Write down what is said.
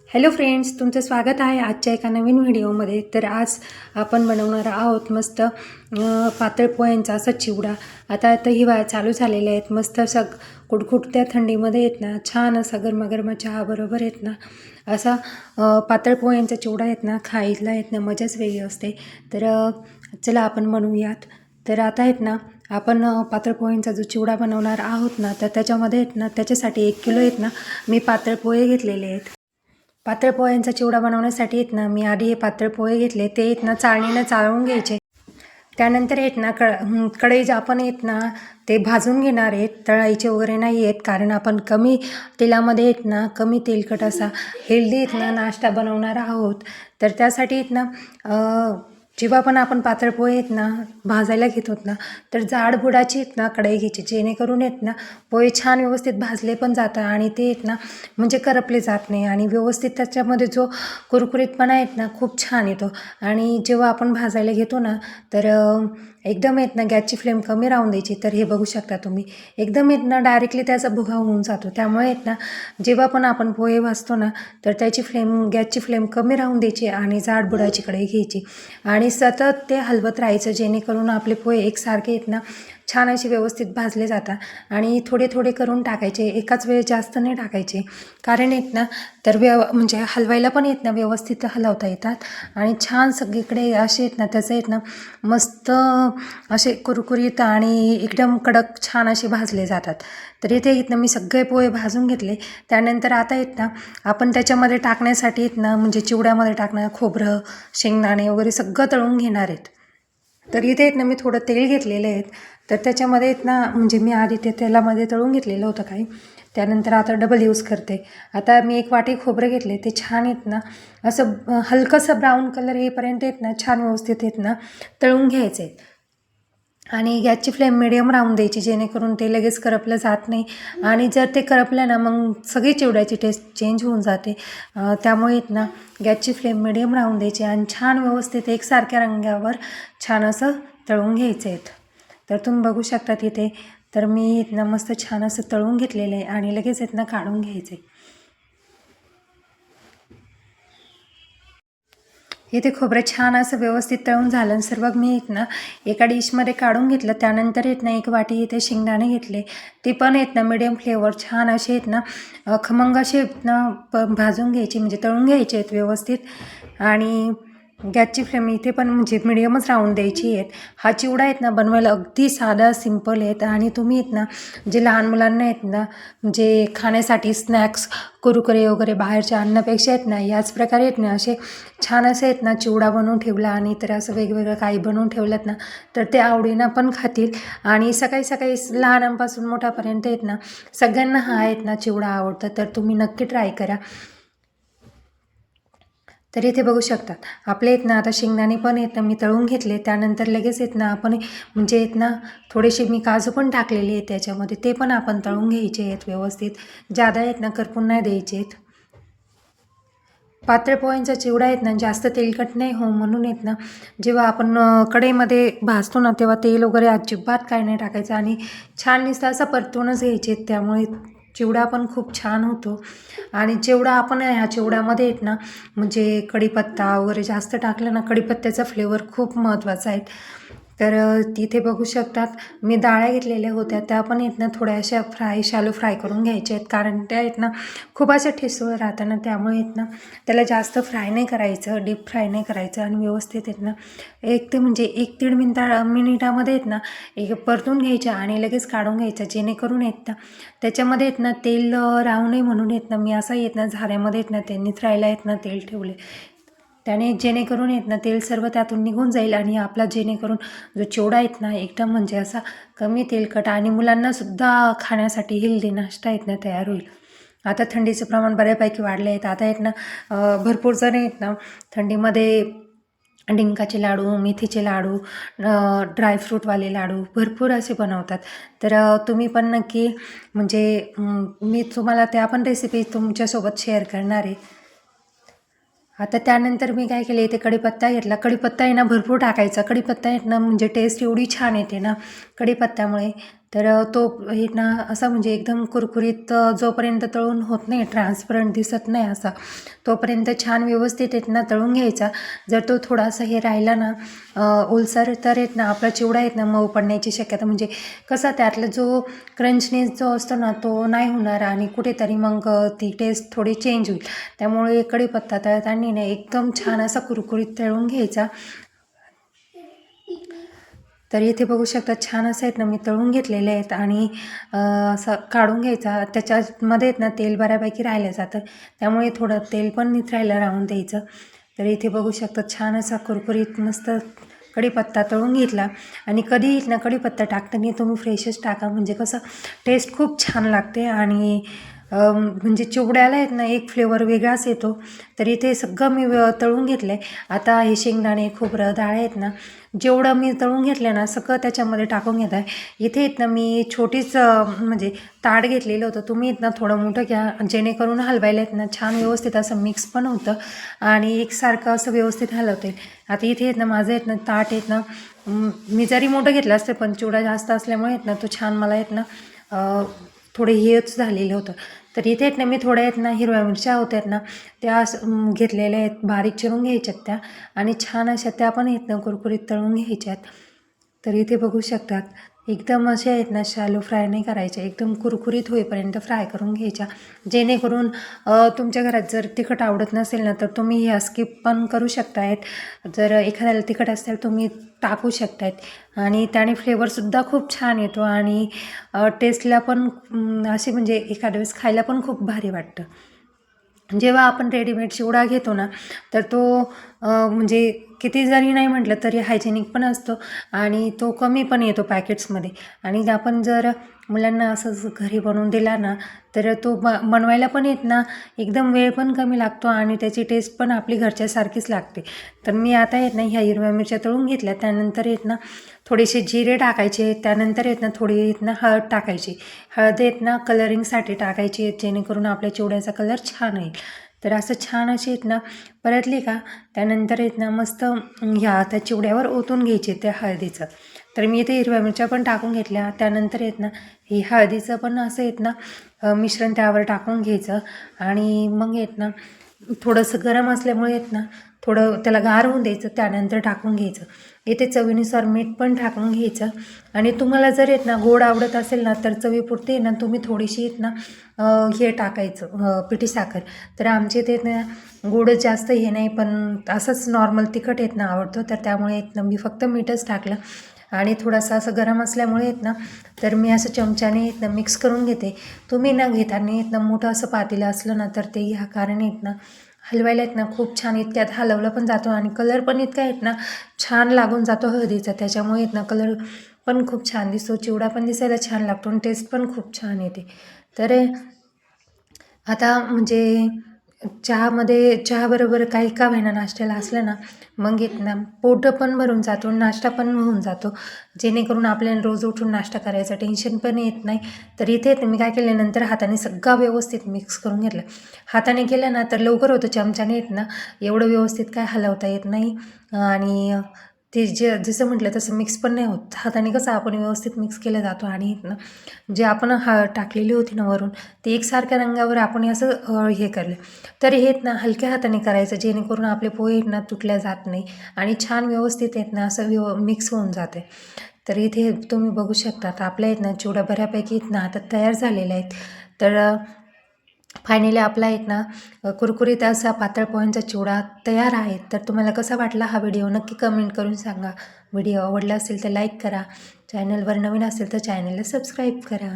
Hello friends, तुमचं स्वागत आहे आजच्या एका नवीन व्हिडिओमध्ये। तर आज आपण बनवणार आहोत मस्त पातळ पोह्यांचा असा चिवडा। आता हिवाळा चालू झालेले आहेत, मस्त असा कुडकुडत्या थंडीमध्ये येत ना छान असा गरमागरम चहा बरोबर येत ना असा पातळ पोह्यांचा चिवडा येत ना खायला येत ना मजाच वेगळी असते। तर चला आपण बनवूयात। तर आता आहेत ना आपण पातळ पोह्यांचा जो चिवडा बनवणार आहोत ना, तर त्याच्यामध्ये आहेत ना त्याच्यासाठी 1 किलो आहेत ना मी पातळ पोहे घेतलेले आहेत। पातळ पोह्यांचा चिवडा बनवण्यासाठी आहेत ना मी आधी हे पातळ पोहे घेतले, ते आहेत ना चाळणीनं चाळून घ्यायचे। त्यानंतर आहेत ना कढईत आपण आहेत ना ते भाजून घेणार आहेत, तळायचे वगैरे नाही आहेत, कारण आपण कमी तेलामध्ये आहेत ना कमी तेलकट असा हेल्दी आहेत ना नाश्ता बनवणार आहोत। तर त्यासाठी आहेत ना जेव्हा पण आपण पातळ पोहे आहेत ना भाजायला घेतो ना, तर जाड बुडाची आहेत ना कढई घ्यायची, जेणेकरून आहेत ना पोहे छान व्यवस्थित भाजले पण जातात आणि ते आहेत ना म्हणजे करपले जात नाही आणि व्यवस्थित त्याच्यामध्ये जो कुरकुरीतपणा आहेत ना खूप छान येतो। आणि जेव्हा आपण भाजायला घेतो ना तर एकदम आहेत ना गॅसची फ्लेम कमी राहून द्यायची। तर हे बघू शकता तुम्ही, एकदम आहेत ना डायरेक्टली त्याचा भुगा होऊन जातो। त्यामुळे आहेत ना जेव्हा पण आपण पोहे भाजतो ना तर त्याची गॅसची फ्लेम कमी राहून द्यायची आणि जाड बुडाची कढई घ्यायची आणि सतत ते हलवत राहायचं, जेणेकरून आपले पोहे एकसारखे आहेत ना छान असे व्यवस्थित भाजले जातात। आणि थोडे थोडे करून टाकायचे, एकाच वेळेस जास्त नाही टाकायचे, कारण आहेत ना तर म्हणजे हलवायला पण येत ना व्यवस्थित हलवता येतात आणि छान सगळीकडे असे आहेत ना त्याचं आहेत ना मस्त असे कुरकुरीत आणि एकदम कडक छान असे भाजले जातात। तर इथे आहेत ना मी सगळे पोहे भाजून घेतले। त्यानंतर आता आहेत ना आपण त्याच्यामध्ये टाकण्यासाठी आहेत ना म्हणजे चिवड्यामध्ये टाकणार खोबरं, शेंगदाणे वगैरे सगळं तळून घेणार आहेत। तर इथे आहेत ना मी थोडं तेल घेतलेलं आहेत, तर त्याच्यामध्ये आहेत ना म्हणजे मी आधी ते तेलामध्ये तळून घेतलेलं होतं काही, त्यानंतर आता डबल यूज करते। आता मी 1 वाटी खोबरं घेतले, ते छान आहेत ना असं हलकंसं ब्राऊन कलर येईपर्यंत आहेत ना छान व्यवस्थित आहेत ना तळून घ्यायचे आहेत आणि गॅसची फ्लेम मिडियम राहून द्यायची, जेणेकरून ते लगेच करपलं जात नाही आणि जर ते करपलं ना मग सगळी चिवड्याची टेस्ट चेंज होऊन जाते। त्यामुळे आहेत ना गॅसची फ्लेम मिडियम राहून द्यायची आणि छान व्यवस्थित एकसारख्या रंगावर छान असं तळून घ्यायचे आहेत। तर तुम्ही बघू शकता तिथे, तर मी आहेत ना मस्त छान असं तळून घेतलेलं आहे आणि लगेच आहेत ना काढून घ्यायचे। इथे खोबरं छान असं व्यवस्थित तळून झालं सर्व, मी आहेत ना एका डिशमध्ये काढून घेतलं। त्यानंतर आहेत ना 1 वाटी इथे शेंगदाणे घेतले, ते पण आहेत ना मिडियम फ्लेवर छान असे आहेत ना खमंग असे ना भाजून घ्यायचे, म्हणजे तळून घ्यायचे आहेत व्यवस्थित आणि गॅसची फ्लेम इथे पण म्हणजे मिडियमच राहून द्यायची आहेत। हा चिवडा आहेत ना बनवायला अगदी साधा सिंपल आहेत आणि तुम्ही आहेत ना जे लहान मुलांना आहेत ना म्हणजे खाण्यासाठी स्नॅक्स कुरकुरे वगैरे बाहेरच्या अन्नापेक्षा आहेत ना याच प्रकारे आहेत ना असे छान असे आहेत ना चिवडा बनवून ठेवला आणि तर असं वेगवेगळं काही बनवून ठेवलं ना तर ते आवडीनं पण खातील आणि सकाळी सकाळी लहानांपासून मोठ्यापर्यंत आहेत ना सगळ्यांना हा आहेत ना चिवडा आवडतं। तर तुम्ही नक्की ट्राय करा। तर इथे बघू शकतात आपले आहेत ना आता शेंगदाणे पण आहेत ना मी तळून घेतले। त्यानंतर लगेच आहेत ना आपण म्हणजे आहेत ना थोडेसे मी काजू पण टाकलेले आहेत त्याच्यामध्ये, ते पण आपण तळून घ्यायचे आहेत व्यवस्थित, जादा आहेत ना करपून नाही द्यायचे आहेत। पातळ पोह्यांचा चिवडा आहेत ना जास्त तेलकट नाही हो म्हणून आहेत ना जेव्हा आपण कढईमध्ये भाजतो ना तेव्हा तेल वगैरे अजिबात काय नाही टाकायचं आणि छान नुसतं असं परतूनच घ्यायचे। त्यामुळे चिवडा पण खूप छान होतो आणि जेवढा आपण ह्या चिवड्यामध्ये आहेत ना म्हणजे कढीपत्ता वगैरे जास्त टाकलं ना, कढीपत्त्याचा फ्लेवर खूप महत्त्वाचा आहे। तर तिथे बघू शकतात मी डाळ्या घेतलेल्या होत्या, त्या पण आहेत ना थोड्याशा शॅलो फ्राय करून घ्यायच्या आहेत, कारण त्या आहेत ना खूप अशा ठिसूळ राहतात ना, त्यामुळे आहेत ना त्याला जास्त फ्राय नाही करायचं, डीप फ्राय नाही करायचं आणि व्यवस्थित आहेत ना 1 ते म्हणजे 1-1.5 मिनिटामध्ये आहेत ना परतून घ्यायच्या आणि लगेच काढून घ्यायचं, जेणेकरून आहेत ना त्याच्यामध्ये आहेत ना तेल राहू नये म्हणून आहेत ना मी असं आहेत ना झाऱ्यामध्ये आहेत ना त्यांनीच राहायला आहेत ना तेल ठेवले, त्याने जेणेकरून आहेत ना तेल सर्व त्यातून निघून जाईल आणि आपला जेणेकरून जो चिवडा आहेत ना एकदम म्हणजे असा कमी तेलकट आणि मुलांनासुद्धा खाण्यासाठी हेल्दी नाश्ता आहेत ना तयार होईल। आता थंडीचं प्रमाण बऱ्यापैकी वाढले आहेत, आता आहेत ना भरपूर जण आहेत ना थंडीमध्ये डिंकाचे लाडू, मेथीचे लाडू, ड्रायफ्रूटवाले लाडू भरपूर असे बनवतात। तर तुम्ही पण नक्की म्हणजे मी तुम्हाला त्या पण रेसिपी तुमच्यासोबत शेअर करणार आहे। आता त्यानंतर मी काय केले, इथे कढीपत्ता घेतला, कढीपत्ता आहे ना भरपूर टाकायचा, कढीपत्ता आहे ना म्हणजे टेस्ट एवढी छान येते ना कढीपत्त्यामुळे। तर तो हे ना असा म्हणजे एकदम कुरकुरीत जोपर्यंत तळून होत नाही, ट्रान्सपरंट दिसत नाही असा, तोपर्यंत छान व्यवस्थित आहेत ना तळून घ्यायचा. जर तो थोडासा हे राहिला ना ओलसर, तर आहेत ना आपला चिवडा आहेत ना मऊ पडण्याची शक्यता, म्हणजे कसा त्यातला जो क्रंचनेस जो असतो ना तो नाही होणार आणि कुठेतरी मग ती टेस्ट थोडी चेंज होईल. त्यामुळे कढीपत्ता तळताना ना एकदम छान असा कुरकुरीत तळून घ्यायचा. तर इथे बघू शकता छान असं आहेत ना मी तळून घेतलेले आहेत आणि असं काढून घ्यायचा. त्याच्यामध्ये आहेत ना तेल बऱ्यापैकी राहिलं जातं, त्यामुळे थोडं तेल पण निथळायला राहून द्यायचं. तर इथे बघू शकता छान असा कुरकुरीत मस्त कढीपत्ता तळून घेतला. आणि कधी ना कढीपत्ता टाकताना तुम्ही फ्रेशच टाका, म्हणजे कसं टेस्ट खूप छान लागते आणि म्हणजे चिवड्याला आहेत ना एक फ्लेवर वेगळाच येतो. तर इथे सगळं मी तळून घेतलं आहे. आता हे शेंगदाणे, खोबरं, डाळ आहेत ना, जेवढं मी तळून घेतलं ना सगळं त्याच्यामध्ये टाकून घेत आहे. इथे आहेत ना मी छोटीच म्हणजे ताट घेतलेलं होतं. तुम्ही आहेत ना थोडं मोठं घ्या, जेणेकरून हलवायला आहेत ना छान व्यवस्थित असं मिक्स पण होतं आणि एकसारखं असं व्यवस्थित हलवते. आता इथे आहेत ना माझं आहेत ना ताट आहेत ना, मी जरी मोठं घेतलं असतं पण चिवडा जास्त असल्यामुळे आहेत ना तो छान मला आहेत ना थोडे हेच झालेलं होतं. तर इथे आहेत ना मी थोड्या आहेत ना हिरव्या मिरच्या होत्यात ना त्या घेतलेल्या आहेत, बारीक चिरून घ्यायच्यात त्या आणि छान अशा त्या पण आहेत ना कुरकुरीत तळून घ्यायच्यात. तर इथे बघू शकतात एकदम असे आहेत ना शॅलो फ्राय नाही करायचे, एकदम कुरकुरीत होईपर्यंत फ्राय करून घ्यायच्या. जेणेकरून तुमच्या घरात जर तिखट आवडत नसेल ना तर तुम्ही ह्या स्किप पण करू शकतायत. जर एखाद्याला तिखट असेल तुम्ही टाकू शकतायत आणि त्याने फ्लेवरसुद्धा खूप छान येतो आणि टेस्टला पण असे म्हणजे एखाद्या वेळेस खायला पण खूप भारी वाटतं. जेव्हा आपण रेडीमेड चिवडा घेतो ना तर तो म्हणजे किती जरी नाही म्हटलं तरी हायजेनिक पण असतो आणि तो कमी पण येतो पॅकेट्समध्ये. आणि आपण जर मुलांना असंच घरी बनवून दिला ना तर तो बनवायला पण येत ना एकदम वेळ पण कमी लागतो आणि त्याची टेस्ट पण आपली घरच्यासारखीच लागते. तर मी आता येत ना ह्या हिरव्या मिरच्या तळून घेतल्या, त्यानंतर येत ना थोडेसे जिरे टाकायचे, त्यानंतर येत ना थोडी येत ना हळद टाकायची. हळद येत ना कलरिंगसाठी टाकायची, जेणेकरून आपल्या चिवड्याचा कलर छान येईल. तर असं छान अशी येत ना परतली का त्यानंतर येत ना मस्त ह्या त्या चिवड्यावर ओतून घ्यायचे त्या हळदीचं. तर मी इथे हिरव्या मिरच्या पण टाकून घेतल्या. त्यानंतर येत ना ही हळदीचं पण असं येत ना मिश्रण त्यावर टाकून घ्यायचं आणि मग येत ना थोडंसं गरम असल्यामुळे येत ना थोडं त्याला गार होऊन द्यायचं, त्यानंतर टाकून घ्यायचं. इथे चवीनुसार मीठ पण टाकून घ्यायचं आणि तुम्हाला जर येत ना गोड आवडत असेल ना तर चवीपुरते ना तुम्ही थोडीशी येत ना हे टाकायचं पिठी साखर. तर आमचे ते ना गोड जास्त हे नाही पण असंच नॉर्मल तिखट येत ना आवडतं, तर त्यामुळे येत ना मी फक्त मीठच टाकलं आणि थोडंसं असं गरम असल्यामुळे येत ना तर मी असं चमच्याने येत ना मिक्स करून घेते. तुम्ही ना घेताना येत ना मोठं असं पातेलं असलं ना तर ते ह्या कारण येत ना हलवायला येत ना खूप छान इतक्यात हलवलं पण जातो आणि कलर पण इतका येत ना छान लागून जातो हळदीचा, त्याच्यामुळे येत ना कलर पण खूप छान दिसतो, चिवडा पण दिसायला छान लागतो आणि टेस्ट पण खूप छान येते. तर आता म्हणजे चहाबरोबर काही का होईना नाश्त्याला असलं ना मग येत ना पोट पण भरून जातो, नाश्ता पण होऊन जातो, जेणेकरून आपल्याला रोज उठून नाश्ता करायचं टेन्शन पण येत नाही. तर इथे मी काय केलं नंतर हाताने सगळं व्यवस्थित मिक्स करून घेतलं. हाताने केलं ना तर लवकर होतं, चमच्याने येत ना एवढं व्यवस्थित काय हलवता येत नाही आणि ते जसं म्हटलं तसं मिक्स पण नाही होत. हाताने कसं आपण व्यवस्थित मिक्स केलं जातो आणि ना जे आपण टाकलेली होती ना वरून ते एकसारख्या रंगावर आपण असं हे केलं. तर हे ना हलक्या हाताने करायचं, जेणेकरून आपले पोहे ना तुटल्या जात नाही आणि छान व्यवस्थित येत ना असं मिक्स होऊन जाते. तर इथे तुम्ही बघू शकता आपल्या येत ना चिवडा बऱ्यापैकी येत ना आता तयार झालेल्या आहेत. तर फायनली आपला एक ना कुरकुरीत असा पातळ पोह्यांचा चिवडा तयार आहे. तर तुम्हाला कसा वाटला हा व्हिडिओ नक्की कमेंट करून सांगा. व्हिडिओ आवडला असेल तर लाईक करा, चॅनलवर नवीन असेल तर चॅनलला सबस्क्राईब करा.